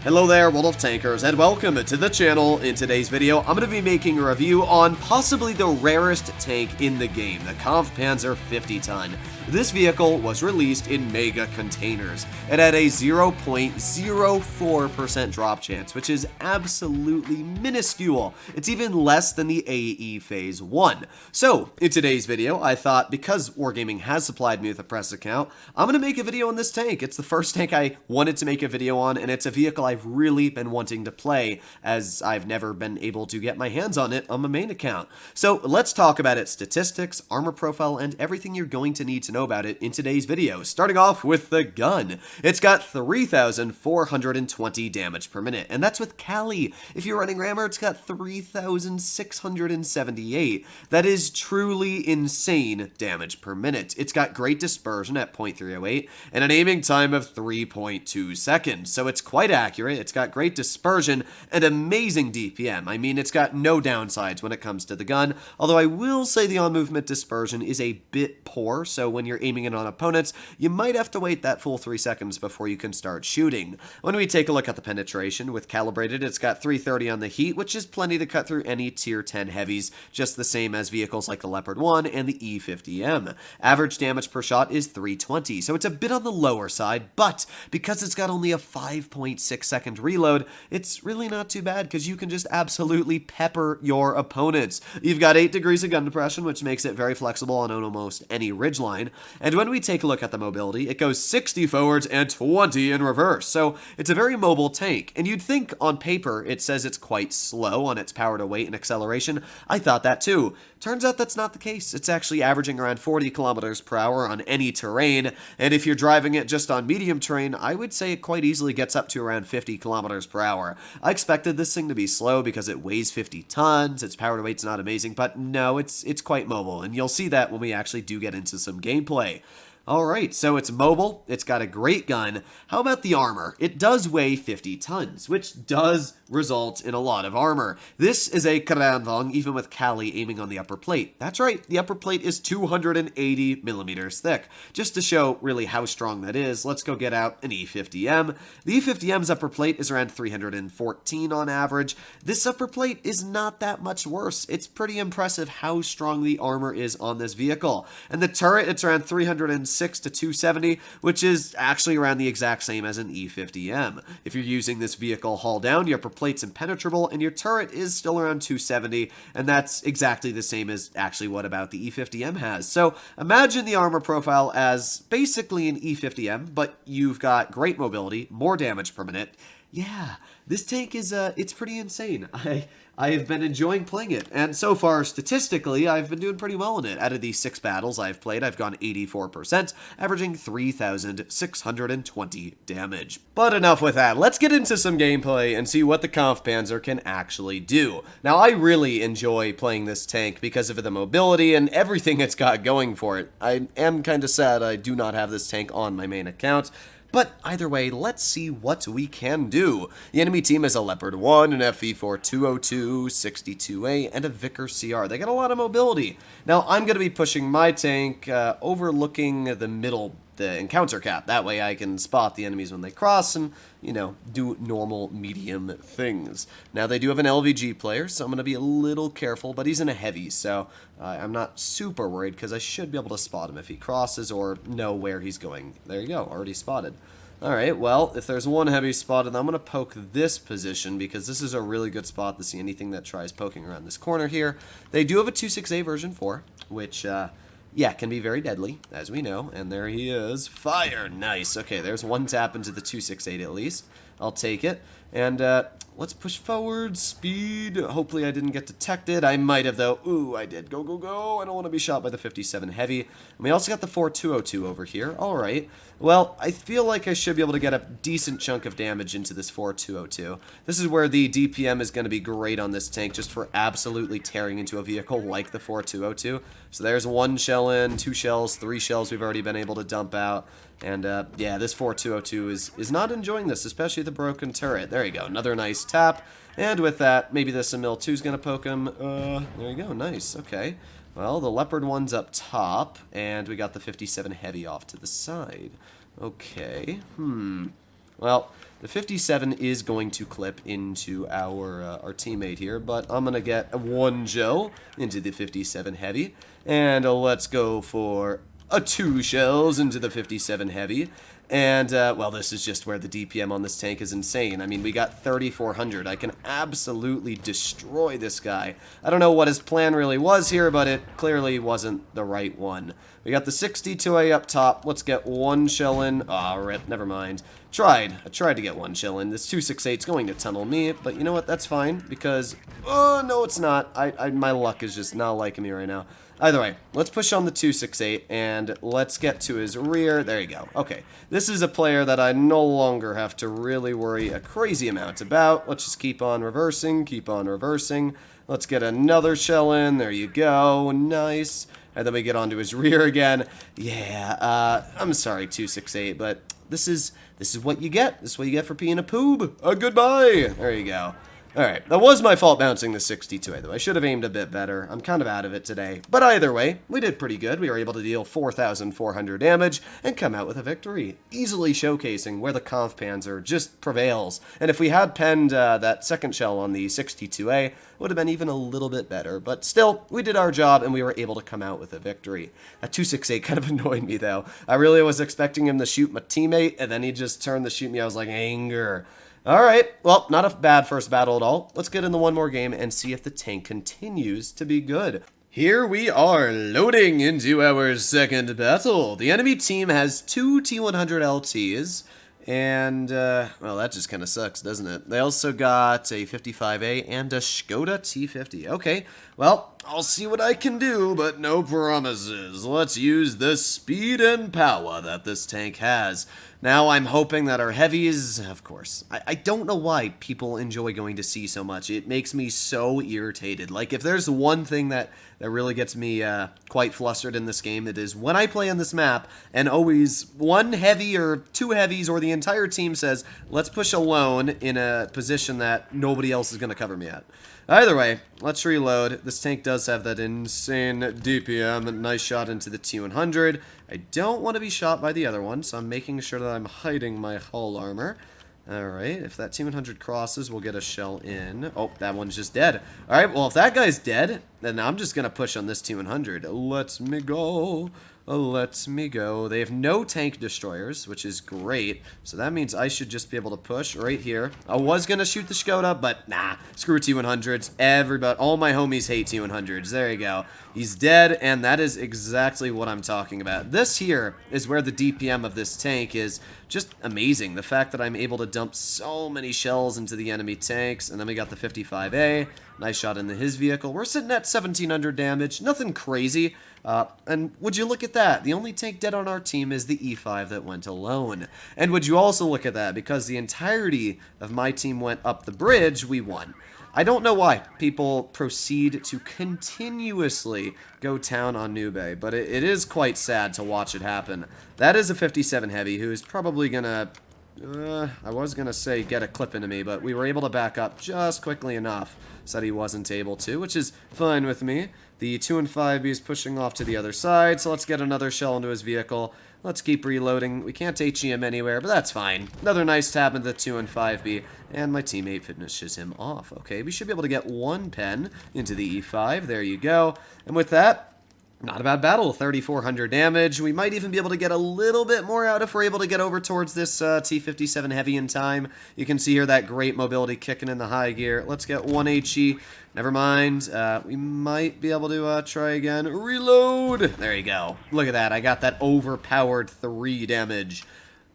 Hello there, world of tankers, and welcome to the channel. In today's video, I'm going to be making a review on possibly the rarest tank in the game, the Kpz 50T. This vehicle was released in mega containers. It had a 0.04% drop chance, which is absolutely minuscule. It's even less than the AE Phase 1. So, in today's video, I thought because Wargaming has supplied me with a press account, I'm going to make a video on this tank. It's the first tank I wanted to make a video on, and it's a vehicle I've really been wanting to play, as I've never been able to get my hands on it on my main account. So let's talk about its statistics, armor profile, and everything you're going to need to know about it in today's video. Starting off with the gun. It's got 3,420 damage per minute, and that's with Cali. If you're running Rammer, it's got 3,678. That is truly insane damage per minute. It's got great dispersion at 0.308 and an aiming time of 3.2 seconds, so it's quite accurate. It's got great dispersion and amazing DPM. I mean, it's got no downsides when it comes to the gun, although I will say the on-movement dispersion is a bit poor, so when you're aiming it on opponents, you might have to wait that full 3 seconds before you can start shooting. When we take a look at the penetration, with calibrated, it's got 330 on the heat, which is plenty to cut through any tier 10 heavies, just the same as vehicles like the Leopard 1 and the E50M. Average damage per shot is 320, so it's a bit on the lower side, but because it's got only a 5.6-second reload, it's really not too bad because you can just absolutely pepper your opponents. You've got 8 degrees of gun depression, which makes it very flexible on almost any ridgeline, and when we take a look at the mobility, it goes 60 forwards and 20 in reverse, so it's a very mobile tank, and you'd think on paper it says it's quite slow on its power to weight and acceleration. I thought that too. Turns out that's not the case. It's actually averaging around 40 kilometers per hour on any terrain, and if you're driving it just on medium terrain, I would say it quite easily gets up to around 50 kilometers per hour. I expected this thing to be slow because it weighs 50 tons, its power to weight's not amazing, but no, it's quite mobile, and you'll see that when we actually do get into some gameplay. Alright, so it's mobile, it's got a great gun. How about the armor? It does weigh 50 tons, which does result in a lot of armor. This is a Kranvang, even with Cali aiming on the upper plate. That's right, the upper plate is 280 millimeters thick. Just to show really how strong that is, let's go get out an E50M. The E50M's upper plate is around 314 on average. This upper plate is not that much worse. It's pretty impressive how strong the armor is on this vehicle. And the turret, it's around 306 to 270, which is actually around the exact same as an E50M. If you're using this vehicle hull down, your upper plate's impenetrable, and your turret is still around 270, and that's exactly the same as actually what about the E50M has. So imagine the armor profile as basically an E50M, but you've got great mobility, more damage per minute. Yeah, this tank is, it's pretty insane. I have been enjoying playing it, and so far, statistically, I've been doing pretty well in it. Out of these 6 battles I've played, I've gone 84%, averaging 3,620 damage. But enough with that, let's get into some gameplay and see what the Kpz can actually do. Now, I really enjoy playing this tank because of the mobility and everything it's got going for it. I am kind of sad I do not have this tank on my main account, but either way, let's see what we can do. The enemy team is a Leopard 1, an FV4 202, 62A, and a Vickers CR. They got a lot of mobility. Now, I'm going to be pushing my tank overlooking the middle, the encounter cap. That way I can spot the enemies when they cross and, you know, do normal medium things. Now, they do have an LVG player, so I'm going to be a little careful, but he's in a heavy, so I'm not super worried because I should be able to spot him if he crosses or know where he's going. There you go, already spotted. Alright, well, if there's one heavy spotted, I'm going to poke this position because this is a really good spot to see anything that tries poking around this corner here. They do have a 26A version 4, which, yeah, can be very deadly, as we know. And there he is. Fire! Nice. Okay, there's one tap into the 268 at least. I'll take it. And let's push forward. Speed. Hopefully I didn't get detected. I might have, though. Ooh, I did. Go, go, go. I don't want to be shot by the 57 Heavy. And we also got the 4202 over here. All right. Well, I feel like I should be able to get a decent chunk of damage into this 4202. This is where the DPM is going to be great on this tank, just for absolutely tearing into a vehicle like the 4202. So there's 1 shell in, 2 shells, 3 shells we've already been able to dump out. And, yeah, this 4202 is not enjoying this, especially the broken turret. There you go, another nice tap. And with that, maybe this Emil 2 is going to poke him. There you go, nice, okay. Well, the Leopard 1's up top, and we got the 57 Heavy off to the side. Okay, Well, the 57 is going to clip into our teammate here, but I'm going to get one gel into the 57 heavy, and let's go for 2 shells into the 57 heavy. And, well, this is just where the DPM on this tank is insane. I mean, we got 3,400. I can absolutely destroy this guy. I don't know what his plan really was here, but it clearly wasn't the right one. We got the 62A up top. Let's get 1 shell in. Aw, rip, never mind. I tried to get 1 shell in. This 268's going to tunnel me, but you know what? That's fine, because... Oh, no, it's not. My luck is just not liking me right now. Either way, let's push on the 268, and let's get to his rear. There you go. Okay, this is a player that I no longer have to really worry a crazy amount about. Let's just keep on reversing, keep on reversing. Let's get another shell in. There you go. Nice. And then we get onto his rear again. Yeah, I'm sorry, 268, but this is what you get. This is what you get for being a poob. Goodbye. There you go. Alright, that was my fault bouncing the 62A, though. I should have aimed a bit better. I'm kind of out of it today. But either way, we did pretty good. We were able to deal 4,400 damage and come out with a victory, easily showcasing where the Kpz just prevails. And if we had penned that second shell on the 62A, it would have been even a little bit better. But still, we did our job and we were able to come out with a victory. That 268 kind of annoyed me, though. I really was expecting him to shoot my teammate, and then he just turned to shoot me. I was like, anger. Alright, well, not a bad first battle at all. Let's get into one more game and see if the tank continues to be good. Here we are, loading into our second battle. The enemy team has 2 T100 LTs, and, well, that just kind of sucks, doesn't it? They also got a 55A and a Kpz T50. Okay, well, I'll see what I can do, but no promises. Let's use the speed and power that this tank has. Now, I'm hoping that our heavies, of course, I don't know why people enjoy going to C so much. It makes me so irritated. Like, if there's one thing that really gets me quite flustered in this game, it is when I play on this map, and always one heavy or 2 heavies or the entire team says, let's push alone in a position that nobody else is going to cover me at. Either way, let's reload. This tank does have that insane DPM. Nice shot into the T100. I don't want to be shot by the other one, so I'm making sure that I'm hiding my hull armor. Alright, if that T100 crosses, we'll get a shell in. Oh, that one's just dead. Alright, well, if that guy's dead, then I'm just going to push on this T100. Let me go. Let me go. They have no tank destroyers, which is great. So that means I should just be able to push right here. I was going to shoot the Kpz, but nah. Screw T100s. Everybody, all my homies hate T100s. There you go. He's dead, and that is exactly what I'm talking about. This here is where the DPM of this tank is just amazing. The fact that I'm able to dump so many shells into the enemy tanks, and then we got the 55A. Nice shot into his vehicle. We're sitting at 1,700 damage. Nothing crazy. And would you look at that? The only tank dead on our team is the E5 that went alone. And would you also look at that? Because the entirety of my team went up the bridge, we won. I don't know why people proceed to continuously go down on Nube, but it is quite sad to watch it happen. That is a 57 heavy who is probably gonna... I was gonna say get a clip into me, but we were able to back up just quickly enough so that he wasn't able to, which is fine with me. The 2 and 5B is pushing off to the other side, so let's get another shell into his vehicle. Let's keep reloading. We can't HE him anywhere, but that's fine. Another nice tap into the 2 and 5B, and my teammate finishes him off. Okay, we should be able to get 1 pen into the E5. There you go. And with that, not a bad battle, 3,400 damage. We might even be able to get a little bit more out if we're able to get over towards this T57 heavy in time. You can see here that great mobility kicking in the high gear. Let's get 1 HE. Never mind. We might be able to try again. Reload! There you go. Look at that. I got that overpowered 3 damage.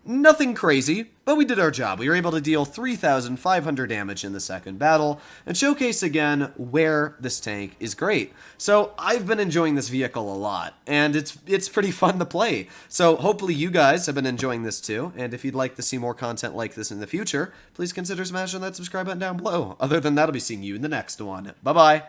Nothing crazy, but we did our job. We were able to deal 3,500 damage in the second battle, and showcase again where this tank is great. So I've been enjoying this vehicle a lot, and it's pretty fun to play. So hopefully you guys have been enjoying this too, and if you'd like to see more content like this in the future, please consider smashing that subscribe button down below. Other than that, I'll be seeing you in the next one. Bye-bye!